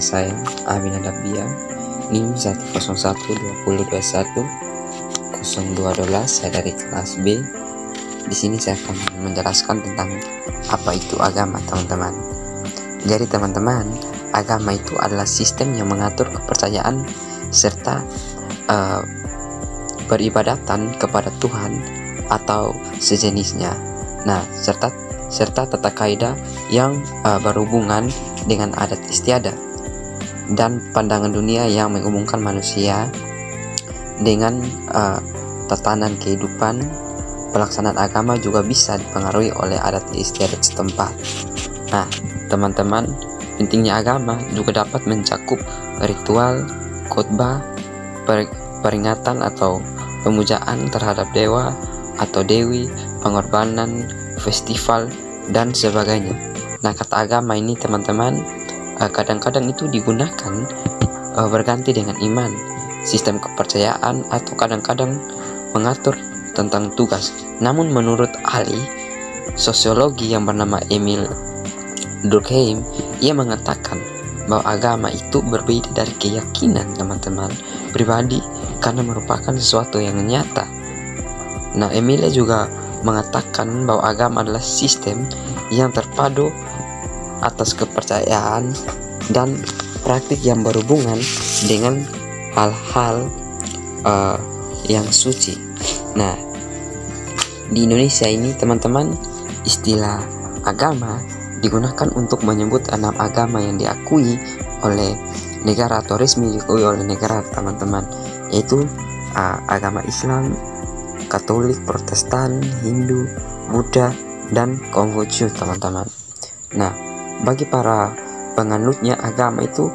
saya Abina Dabia, NIM 10120210212. Saya dari kelas B. Di sini saya akan menjelaskan tentang apa itu agama, teman-teman. Jadi teman-teman, agama itu adalah sistem yang mengatur kepercayaan serta peribadatan kepada Tuhan atau sejenisnya. Nah, serta tata kaidah yang berhubungan dengan adat istiadat dan pandangan dunia yang menghubungkan manusia dengan tatanan kehidupan. Pelaksanaan agama juga bisa dipengaruhi oleh adat istiadat setempat. Nah, teman-teman, pentingnya agama juga dapat mencakup ritual, khotbah, peringatan atau pemujaan terhadap dewa atau dewi, pengorbanan, festival, dan sebagainya. Nah, kata agama ini teman-teman kadang-kadang itu digunakan berganti dengan iman, sistem kepercayaan, atau kadang-kadang mengatur tentang tugas. Namun menurut ahli sosiologi yang bernama Emil Durkheim, ia mengatakan bahwa agama itu berbeda dari keyakinan teman-teman pribadi karena merupakan sesuatu yang nyata. Nah, Emilia juga mengatakan bahwa agama adalah sistem yang terpadu atas kepercayaan dan praktik yang berhubungan dengan hal-hal yang suci. Nah, di Indonesia ini teman-teman, istilah agama digunakan untuk menyebut 6 agama yang diakui oleh negara atau resmi diakui oleh negara, teman-teman, yaitu agama Islam, Katolik, Protestan, Hindu, Buddha, dan Konghucu, teman-teman. Nah, bagi para penganutnya, agama itu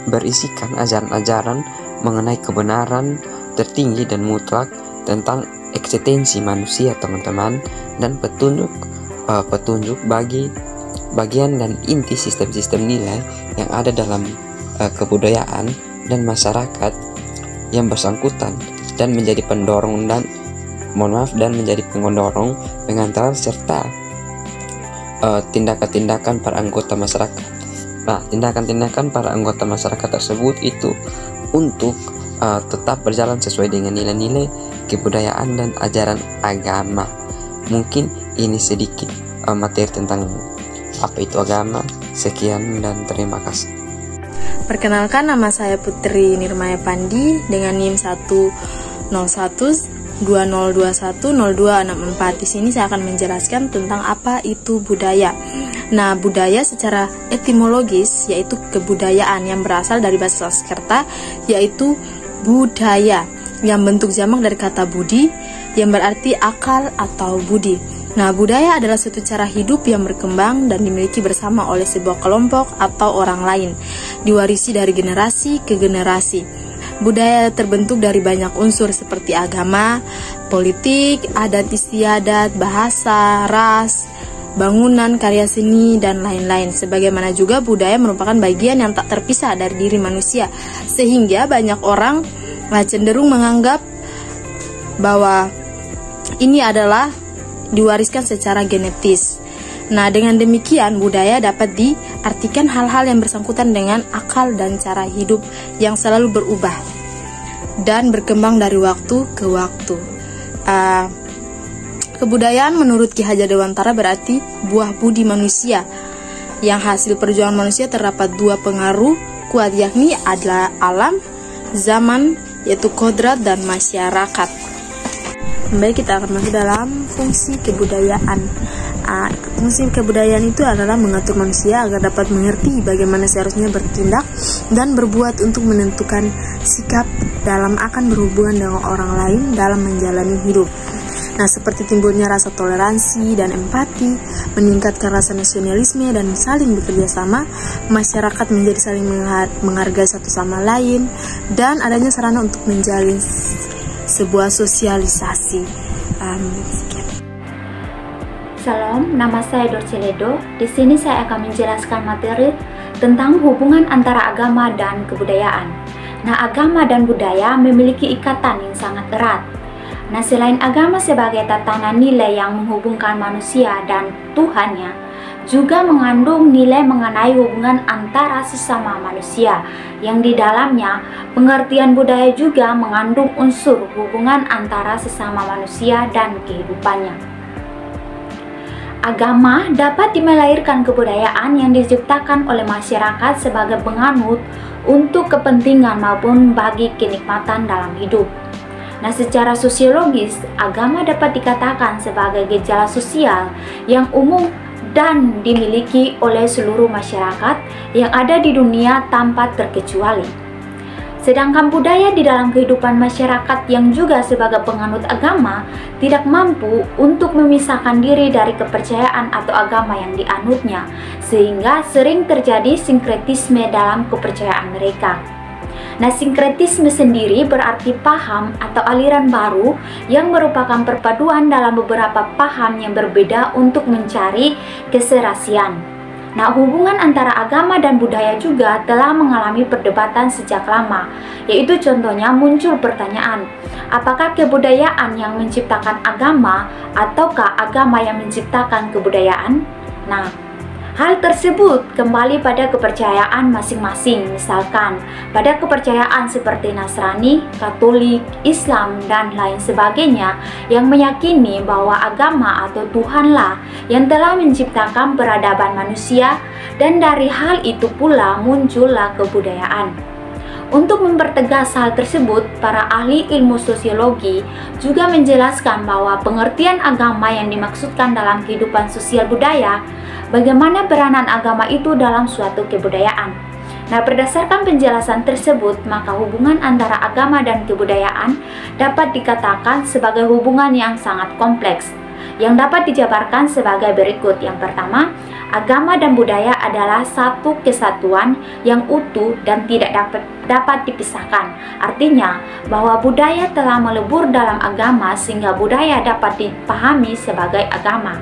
berisikan ajaran-ajaran mengenai kebenaran tertinggi dan mutlak tentang eksistensi manusia, teman-teman, dan petunjuk bagi bagian dan inti sistem-sistem nilai yang ada dalam kebudayaan dan masyarakat yang bersangkutan, dan menjadi pendorong dan menjadi pendorong, pengantar, serta tindakan-tindakan para anggota masyarakat. Nah, tindakan-tindakan para anggota masyarakat tersebut itu untuk tetap berjalan sesuai dengan nilai-nilai kebudayaan dan ajaran agama. Mungkin ini sedikit materi tentang apa itu agama. Sekian dan terima kasih. Perkenalkan, nama saya Putri Nirmaya Pandi dengan NIM 10120210264. Di sini saya akan menjelaskan tentang apa itu budaya. Nah, budaya secara etimologis yaitu kebudayaan yang berasal dari bahasa Sanskerta, yaitu budaya, yang bentuk jamak dari kata budi yang berarti akal atau budi. Nah, budaya adalah suatu cara hidup yang berkembang dan dimiliki bersama oleh sebuah kelompok atau orang lain, diwarisi dari generasi ke generasi. Budaya terbentuk dari banyak unsur seperti agama, politik, adat istiadat, bahasa, ras, bangunan, karya seni, dan lain-lain. Sebagaimana juga budaya merupakan bagian yang tak terpisah dari diri manusia, sehingga banyak orang cenderung menganggap bahwa ini adalah diwariskan secara genetis. Nah, dengan demikian budaya dapat diartikan hal-hal yang bersangkutan dengan akal dan cara hidup yang selalu berubah dan berkembang dari waktu ke waktu. Kebudayaan menurut Ki Hajar Dewantara berarti buah budi manusia, yang hasil perjuangan manusia terdapat 2 pengaruh kuat, yakni adalah alam, zaman, yaitu kodrat, dan masyarakat. Baik, kita akan masuk dalam fungsi kebudayaan. Fungsi kebudayaan itu adalah mengatur manusia agar dapat mengerti bagaimana seharusnya bertindak dan berbuat untuk menentukan sikap dalam akan berhubungan dengan orang lain dalam menjalani hidup. Nah, seperti timbulnya rasa toleransi dan empati, meningkatkan rasa nasionalisme dan saling bekerja sama, masyarakat menjadi saling menghargai satu sama lain, dan adanya sarana untuk menjalin sebuah sosialisasi. Sekian. Salam, nama saya Dorce Ledo. Di sini saya akan menjelaskan materi tentang hubungan antara agama dan kebudayaan. Nah, agama dan budaya memiliki ikatan yang sangat erat. Nah, selain agama sebagai tatanan nilai yang menghubungkan manusia dan Tuhannya, juga mengandung nilai mengenai hubungan antara sesama manusia, yang di dalamnya pengertian budaya juga mengandung unsur hubungan antara sesama manusia dan kehidupannya. Agama dapat melahirkan kebudayaan yang diciptakan oleh masyarakat sebagai penganut untuk kepentingan maupun bagi kenikmatan dalam hidup. Nah, secara sosiologis, agama dapat dikatakan sebagai gejala sosial yang umum dan dimiliki oleh seluruh masyarakat yang ada di dunia tanpa terkecuali. Sedangkan budaya di dalam kehidupan masyarakat yang juga sebagai penganut agama tidak mampu untuk memisahkan diri dari kepercayaan atau agama yang dianutnya, sehingga sering terjadi sinkretisme dalam kepercayaan mereka. Nah, sinkretisme sendiri berarti paham atau aliran baru yang merupakan perpaduan dalam beberapa paham yang berbeda untuk mencari keserasian. Nah, hubungan antara agama dan budaya juga telah mengalami perdebatan sejak lama, yaitu contohnya muncul pertanyaan, apakah kebudayaan yang menciptakan agama ataukah agama yang menciptakan kebudayaan? Nah, hal tersebut kembali pada kepercayaan masing-masing. Misalkan, pada kepercayaan seperti Nasrani, Katolik, Islam, dan lain sebagainya yang meyakini bahwa agama atau Tuhanlah yang telah menciptakan peradaban manusia, dan dari hal itu pula muncullah kebudayaan. Untuk mempertegas hal tersebut, para ahli ilmu sosiologi juga menjelaskan bahwa pengertian agama yang dimaksudkan dalam kehidupan sosial budaya, bagaimana peranan agama itu dalam suatu kebudayaan. Nah, berdasarkan penjelasan tersebut, maka hubungan antara agama dan kebudayaan dapat dikatakan sebagai hubungan yang sangat kompleks, yang dapat dijabarkan sebagai berikut. Yang pertama, agama dan budaya adalah satu kesatuan yang utuh dan tidak dapat dipisahkan. Artinya, bahwa budaya telah melebur dalam agama sehingga budaya dapat dipahami sebagai agama.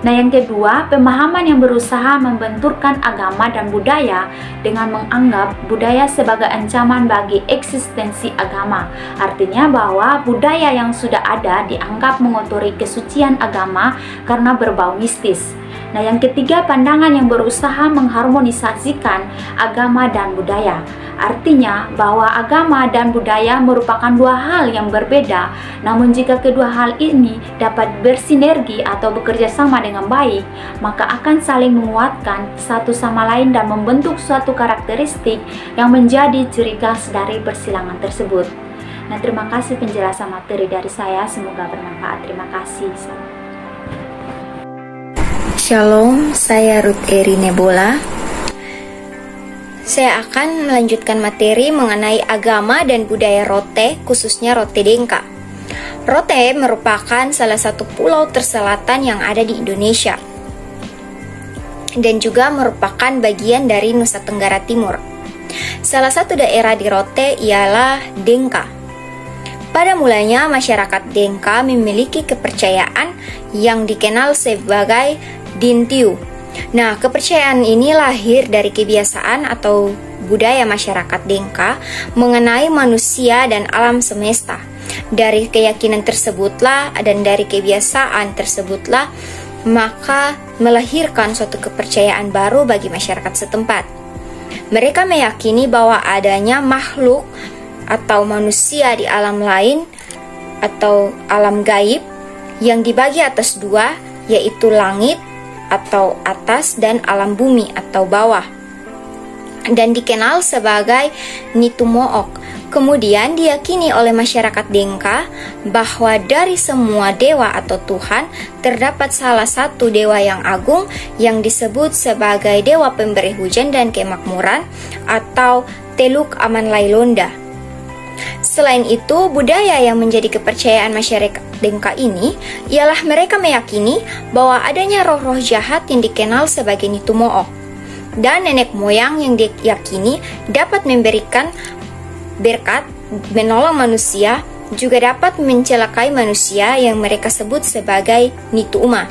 Nah, yang kedua, pemahaman yang berusaha membenturkan agama dan budaya dengan menganggap budaya sebagai ancaman bagi eksistensi agama. Artinya bahwa budaya yang sudah ada dianggap mengotori kesucian agama karena berbau mistis. Nah, yang ketiga, pandangan yang berusaha mengharmonisasikan agama dan budaya. Artinya bahwa agama dan budaya merupakan dua hal yang berbeda. Namun jika kedua hal ini dapat bersinergi atau bekerja sama dengan baik, maka akan saling menguatkan satu sama lain dan membentuk suatu karakteristik yang menjadi ciri khas dari persilangan tersebut. Nah, terima kasih penjelasan materi dari saya, semoga bermanfaat. Terima kasih. Shalom, saya Ruth Eri Nebola. Saya akan melanjutkan materi mengenai agama dan budaya Rote, khususnya Rote Denka. Rote merupakan salah satu pulau terselatan yang ada di Indonesia dan juga merupakan bagian dari Nusa Tenggara Timur. Salah satu daerah di Rote ialah Denka. Pada mulanya masyarakat Denka memiliki kepercayaan yang dikenal sebagai Dintiu. Nah, kepercayaan ini lahir dari kebiasaan atau budaya masyarakat Denka mengenai manusia dan alam semesta. Dari keyakinan tersebutlah dan dari kebiasaan tersebutlah maka melahirkan suatu kepercayaan baru bagi masyarakat setempat. Mereka meyakini bahwa adanya makhluk atau manusia di alam lain atau alam gaib yang dibagi atas dua, yaitu langit atau atas dan alam bumi atau bawah, dan dikenal sebagai Nitumook. Kemudian diyakini oleh masyarakat Denka bahwa dari semua dewa atau Tuhan terdapat salah satu dewa yang agung yang disebut sebagai dewa pemberi hujan dan kemakmuran atau Teluk Aman Lailonda. Selain itu, budaya yang menjadi kepercayaan masyarakat Denka ini ialah mereka meyakini bahwa adanya roh-roh jahat yang dikenal sebagai Nitumook, dan nenek moyang yang diyakini dapat memberikan berkat, menolong manusia, juga dapat mencelakai manusia yang mereka sebut sebagai Nituuma.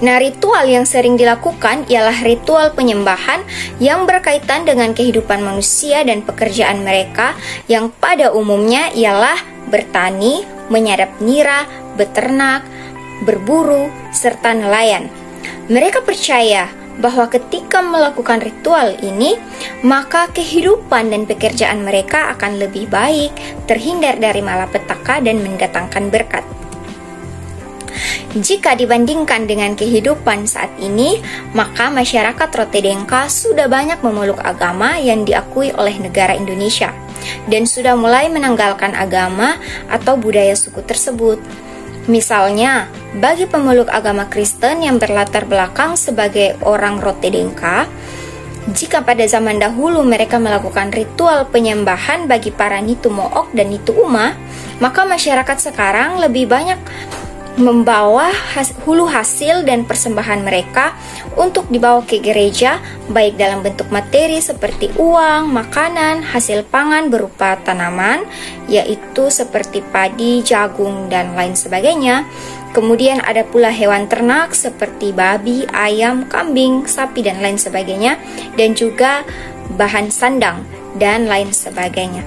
Nah, ritual yang sering dilakukan ialah ritual penyembahan yang berkaitan dengan kehidupan manusia dan pekerjaan mereka yang pada umumnya ialah bertani, menyadap nira, beternak, berburu, serta nelayan. Mereka percaya bahwa ketika melakukan ritual ini, maka kehidupan dan pekerjaan mereka akan lebih baik, terhindar dari malapetaka dan mendatangkan berkat. Jika dibandingkan dengan kehidupan saat ini, maka masyarakat Rote Dengka sudah banyak memeluk agama yang diakui oleh negara Indonesia dan sudah mulai menanggalkan agama atau budaya suku tersebut. Misalnya, bagi pemeluk agama Kristen yang berlatar belakang sebagai orang Rote Dengka, jika pada zaman dahulu mereka melakukan ritual penyembahan bagi para Nitu Mook dan Nitu Uma, maka masyarakat sekarang lebih banyak membawa hulu hasil dan persembahan mereka untuk dibawa ke gereja, baik dalam bentuk materi seperti uang, makanan, hasil pangan berupa tanaman, yaitu seperti padi, jagung, dan lain sebagainya. Kemudian ada pula hewan ternak seperti babi, ayam, kambing, sapi, dan lain sebagainya, dan juga bahan sandang dan lain sebagainya.